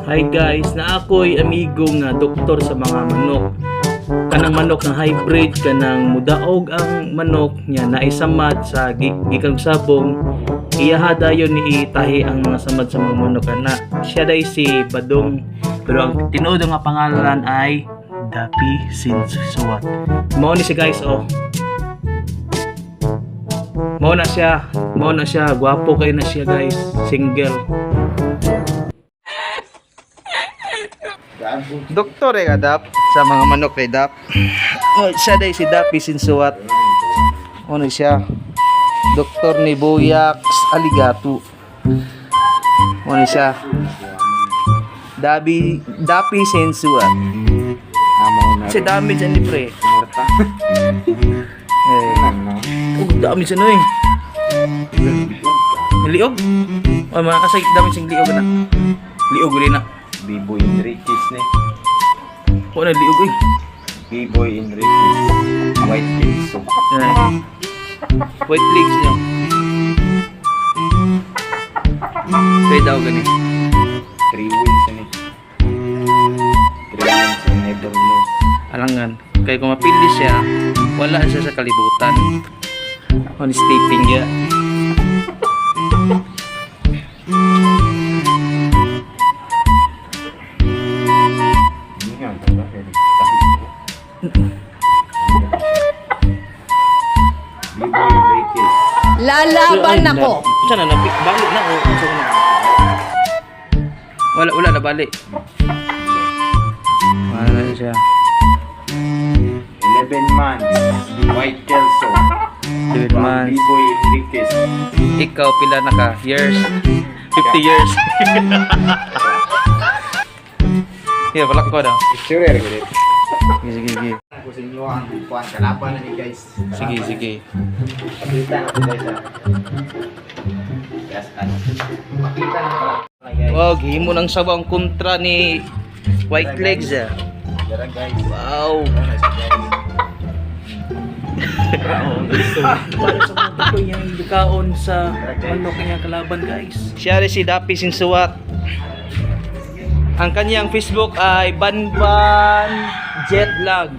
Hi guys, na ako'y amigo nga doktor sa mga manok. Kanang manok na hybrid, kanang mudaog ang manok niya na isamat sa gikan sabong. Iyaha dayon ni itahi ang mga samad sa mga manok na. Siya day si Badong, pero ang tinuod nga pangalan ay Dapi Sinsuwat. Mao ni si guys oh. Mao na siya, gwapo kayo na siya guys, single. Doktor eh Dap sa mga manok kay Dap. Oh, siya day si Dapi Sinsuwat. Ano siya? Doktor ni Boyax Aligato. Ano siya? Dapi Sinsuwat. Si dami dyan ni pre. Dami siya no eh. Liog? O mga kasay dami siyang liog na. Liog rin na. B-Boy Enriquez ni. O na liog eh. B-Boy Enriquez. White Legs. White legs niyo. Kaya daw gani. 3 wins ni. 3 wins in never lose. Alangan. Kaya kung mapili siya, wala siya sa kalibutan. On stepping ya. B-Boy Enriquez. Lalaban ako. Sana na balik na o wala na balik. Wala na siya. 11 months. White Kelso. 11 months. B-Boy Enriquez. Ikaw pila na ka? Years? 50 years. Here, balak ko daw. Sure rin ulit. Sige. Ako sa inyo ang bukuan. Kalaban na ni guys. Sige. Pakita na po guys. Yes, ano. Pakita na pala. Wag, himo ng sabang kontra ni White Legs ah. Tara guys. Wow. Para sa mga ko yung dukaon sa manok niya kalaban guys. Siya rin si Dapi Sinsuwat. Ang kanyang Facebook ay Banban Jetlag.